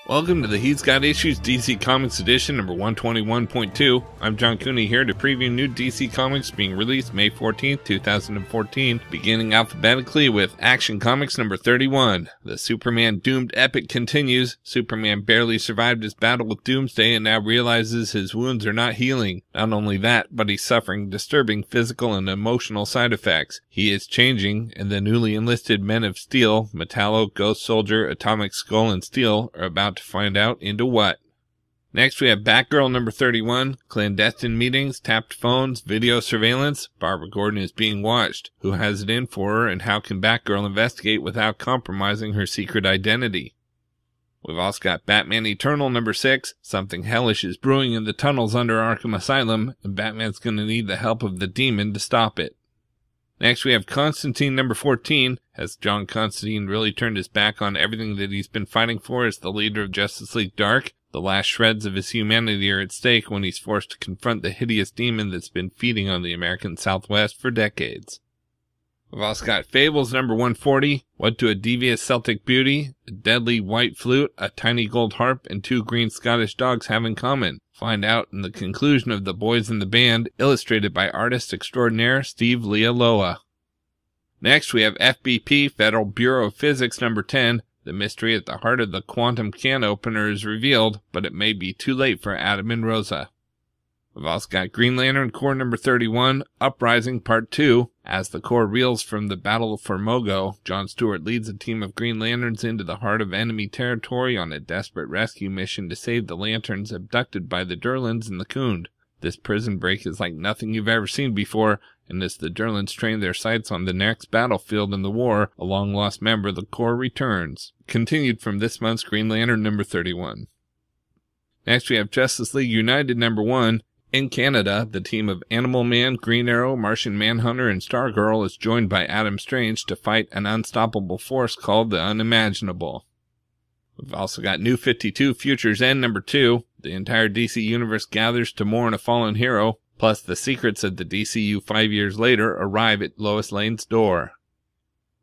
Welcome to the He's Got Issues DC Comics Edition number 121.2. I'm John Cooney here to preview new DC Comics being released May 14th, 2014, beginning alphabetically with Action Comics number 31. The Superman Doomed epic continues. Superman barely survived his battle with Doomsday and now realizes his wounds are not healing. Not only that, but he's suffering disturbing physical and emotional side effects. He is changing, and the newly enlisted Men of Steel, Metallo, Ghost Soldier, Atomic Skull, and Steel are about to find out into what. Next we have Batgirl number 31, clandestine meetings, tapped phones, video surveillance. Barbara Gordon is being watched. Who has it in for her, and how can Batgirl investigate without compromising her secret identity? We've also got Batman Eternal number 6. Something hellish is brewing in the tunnels under Arkham Asylum, and Batman's going to need the help of the Demon to stop it. Next we have Constantine number 14. Has John Constantine really turned his back on everything that he's been fighting for as the leader of Justice League Dark? The last shreds of his humanity are at stake when he's forced to confront the hideous demon that's been feeding on the American Southwest for decades. We've also got Fables number 140. What do a devious Celtic beauty, a deadly white flute, a tiny gold harp, and 2 green Scottish dogs have in common? Find out in the conclusion of The Boys in the Band, illustrated by artist extraordinaire Steve Lealoa. Next we have FBP, Federal Bureau of Physics number 10. The mystery at the heart of the quantum can opener is revealed, but it may be too late for Adam and Rosa. We've also got Green Lantern Corps number 31, Uprising Part 2. As the Corps reels from the battle for Mogo, John Stewart leads a team of Green Lanterns into the heart of enemy territory on a desperate rescue mission to save the Lanterns abducted by the Durlans and the Khund. This prison break is like nothing you've ever seen before, and as the Durlans train their sights on the next battlefield in the war, a long-lost member of the Corps returns. Continued from this month's Green Lantern number 31. Next we have Justice League United number 1. In Canada, the team of Animal Man, Green Arrow, Martian Manhunter, and Stargirl is joined by Adam Strange to fight an unstoppable force called the Unimaginable. We've also got New 52 Future's End number 2. The entire DC Universe gathers to mourn a fallen hero, plus the secrets of the DCU 5 years later arrive at Lois Lane's door.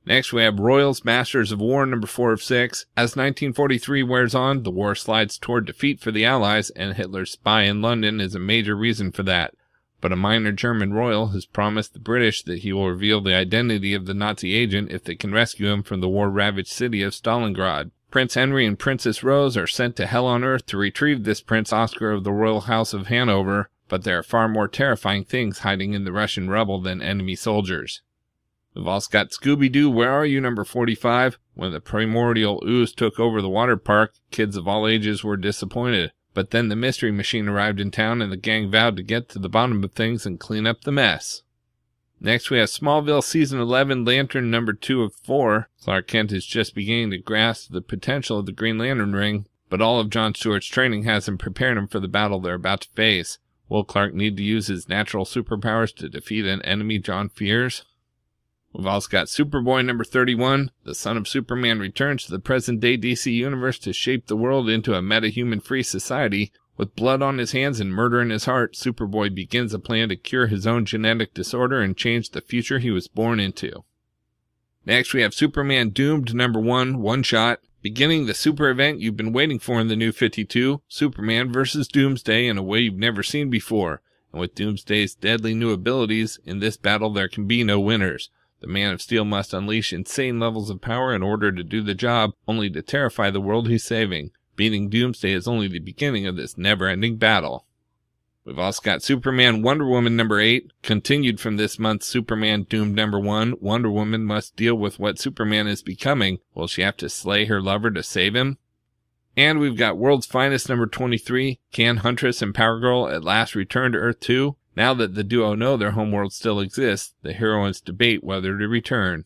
Next we have Royals Masters of War number 4 of 6. As 1943 wears on, the war slides toward defeat for the Allies, and Hitler's spy in London is a major reason for that. But a minor German royal has promised the British that he will reveal the identity of the Nazi agent if they can rescue him from the war-ravaged city of Stalingrad. Prince Henry and Princess Rose are sent to Hell on Earth to retrieve this Prince Oscar of the Royal House of Hanover, but there are far more terrifying things hiding in the Russian rubble than enemy soldiers. We've also got Scooby-Doo Where Are You number 45. When the primordial ooze took over the water park, kids of all ages were disappointed. But then the mystery machine arrived in town and the gang vowed to get to the bottom of things and clean up the mess. Next we have Smallville Season 11 Lantern number 2 of 4. Clark Kent is just beginning to grasp the potential of the Green Lantern ring, but all of John Stewart's training hasn't prepared him for the battle they're about to face. Will Clark need to use his natural superpowers to defeat an enemy John fears? We've also got Superboy number 31. The son of Superman returns to the present-day DC universe to shape the world into a meta-human-free society. With blood on his hands and murder in his heart, Superboy begins a plan to cure his own genetic disorder and change the future he was born into. Next, we have Superman Doomed number 1, one-shot. Beginning the super event you've been waiting for in the New 52, Superman vs. Doomsday in a way you've never seen before. And with Doomsday's deadly new abilities, in this battle there can be no winners. The Man of Steel must unleash insane levels of power in order to do the job, only to terrify the world he's saving. Beating Doomsday is only the beginning of this never-ending battle. We've also got Superman Wonder Woman number 8. Continued from this month's Superman Doomed number 1, Wonder Woman must deal with what Superman is becoming. Will she have to slay her lover to save him? And we've got World's Finest number 23. Can Huntress and Power Girl at last return to Earth 2? Now that the duo know their homeworld still exists, the heroines debate whether to return.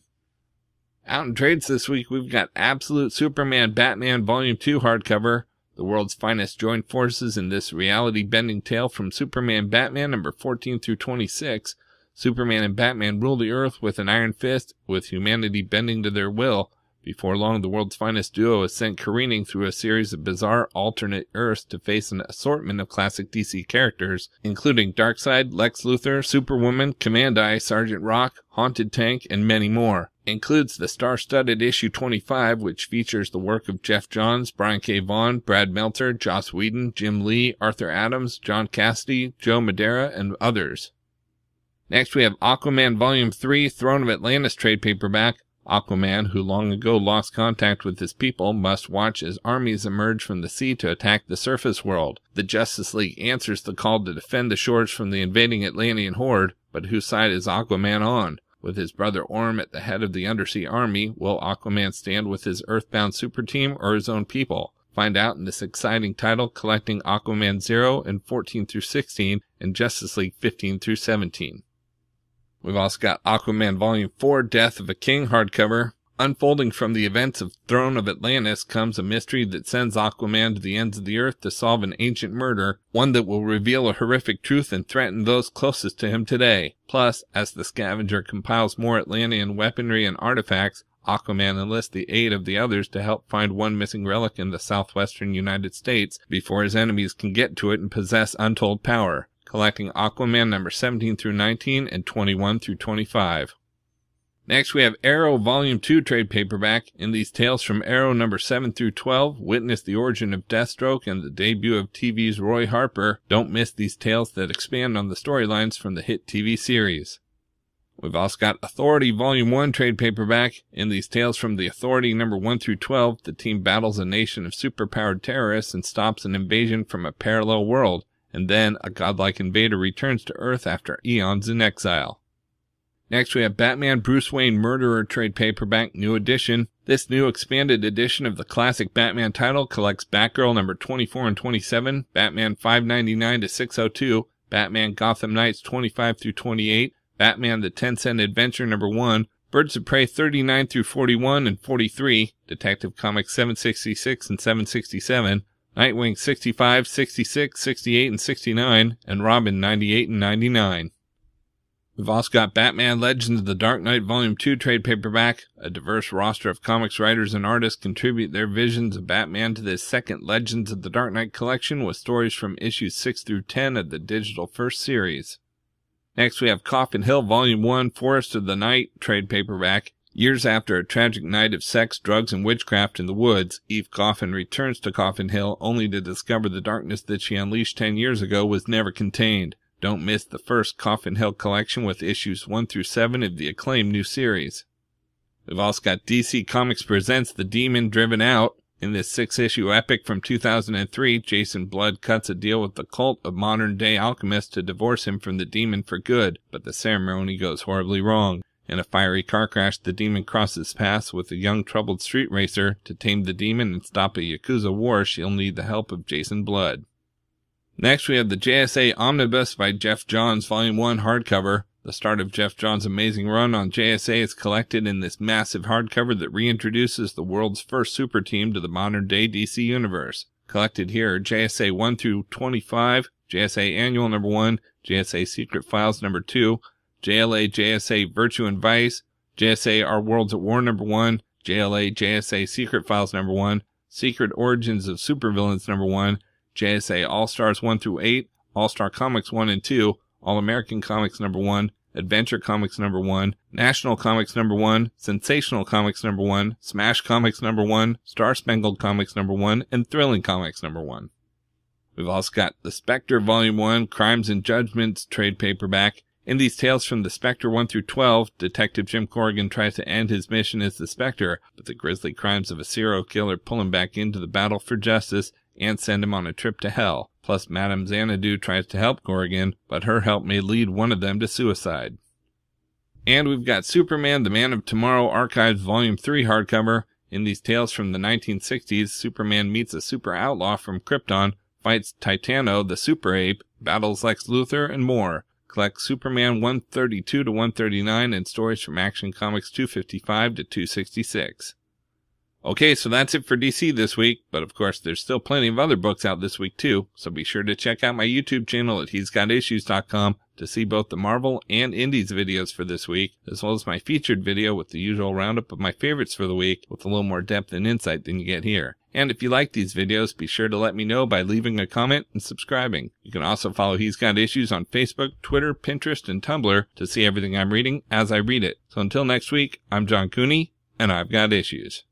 Out in trades this week, we've got Absolute Superman Batman Volume 2 hardcover. The world's finest join forces in this reality-bending tale from Superman Batman number 14 through 26. Superman and Batman rule the Earth with an iron fist, with humanity bending to their will. Before long, the world's finest duo is sent careening through a series of bizarre alternate Earths to face an assortment of classic DC characters, including Darkseid, Lex Luthor, Superwoman, Command-Eye, Sergeant Rock, Haunted Tank, and many more. includes the star-studded issue 25, which features the work of Geoff Johns, Brian K. Vaughan, Brad Meltzer, Joss Whedon, Jim Lee, Arthur Adams, John Cassidy, Joe Madeira, and others. Next we have Aquaman Volume 3, Throne of Atlantis trade paperback. Aquaman, who long ago lost contact with his people, must watch as armies emerge from the sea to attack the surface world. The Justice League answers the call to defend the shores from the invading Atlantean horde, but whose side is Aquaman on? With his brother Orm at the head of the undersea army, will Aquaman stand with his earthbound super team or his own people? Find out in this exciting title collecting Aquaman 0 and 14 through 16 and Justice League 15 through 17. We've also got Aquaman Volume 4, Death of a King hardcover. Unfolding from the events of Throne of Atlantis comes a mystery that sends Aquaman to the ends of the earth to solve an ancient murder, one that will reveal a horrific truth and threaten those closest to him today. Plus, as the scavenger compiles more Atlantean weaponry and artifacts, Aquaman enlists the aid of the others to help find one missing relic in the southwestern United States before his enemies can get to it and possess untold power. Collecting Aquaman number 17 through 19 and 21 through 25. Next we have Arrow Volume 2 trade paperback. In these tales from Arrow number 7 through 12, witness the origin of Deathstroke and the debut of TV's Roy Harper. Don't miss these tales that expand on the storylines from the hit TV series. We've also got Authority Volume 1 trade paperback. In these tales from the Authority number 1 through 12, the team battles a nation of superpowered terrorists and stops an invasion from a parallel world. And then a godlike invader returns to Earth after eons in exile. Next we have Batman Bruce Wayne Murderer trade paperback new edition. This new expanded edition of the classic Batman title collects Batgirl number 24 and 27, Batman 599 to 602, Batman Gotham Knights 25 through 28, Batman the 10-Cent Adventure number 1, Birds of Prey 39 through 41 and 43, Detective Comics 766 and 767, Nightwing 65, 66, 68, and 69, and Robin 98 and 99. We've also got Batman Legends of the Dark Knight Volume 2 trade paperback. A diverse roster of comics writers and artists contribute their visions of Batman to this second Legends of the Dark Knight collection with stories from issues 6 through 10 of the digital first series. Next we have Coffin Hill Volume 1 Forest of the Night trade paperback. Years after a tragic night of sex, drugs, and witchcraft in the woods, Eve Coffin returns to Coffin Hill only to discover the darkness that she unleashed 10 years ago was never contained. Don't miss the first Coffin Hill collection with issues 1 through 7 of the acclaimed new series. We've also got DC Comics Presents The Demon Driven Out. In this 6-issue epic from 2003, Jason Blood cuts a deal with the cult of modern-day alchemists to divorce him from the demon for good, but the ceremony goes horribly wrong. In a fiery car crash, the demon crosses paths with a young troubled street racer. To tame the demon and stop a Yakuza war, she'll need the help of Jason Blood. Next we have the JSA Omnibus by Geoff Johns Volume 1 hardcover. The start of Geoff Johns' amazing run on JSA is collected in this massive hardcover that reintroduces the world's first super team to the modern-day DC universe. Collected here are JSA 1 through 25, JSA Annual number 1, JSA Secret Files number 2, JLA JSA Virtue and Vice, JSA Our Worlds at War number 1, JLA JSA Secret Files number 1, Secret Origins of Supervillains number 1, JSA All-Stars 1 through 8, All-Star Comics 1 and 2, All-American Comics number 1, Adventure Comics number 1, National Comics number 1, Sensational Comics number 1, Smash Comics number 1, Star Spangled Comics number 1, and Thrilling Comics number 1. We've also got the Spectre Volume 1 Crimes and Judgments trade paperback. In these tales from the Spectre 1 through 12, Detective Jim Corrigan tries to end his mission as the Spectre, but the grisly crimes of a serial killer pull him back into the battle for justice and send him on a trip to hell. Plus, Madame Xanadu tries to help Corrigan, but her help may lead one of them to suicide. And we've got Superman the Man of Tomorrow Archives Volume 3 hardcover. In these tales from the 1960s, Superman meets a super outlaw from Krypton, fights Titano the Super Ape, battles Lex Luthor, and more. Collect Superman 132 to 139 and stories from Action Comics 255 to 266. Okay, so that's it for DC this week, but of course there's still plenty of other books out this week too, so be sure to check out my YouTube channel at he'sgotissues.com to see both the Marvel and Indies videos for this week, as well as my featured video with the usual roundup of my favorites for the week with a little more depth and insight than you get here. And if you like these videos, be sure to let me know by leaving a comment and subscribing. You can also follow He's Got Issues on Facebook, Twitter, Pinterest, and Tumblr to see everything I'm reading as I read it. So until next week, I'm John Cooney, and I've got issues.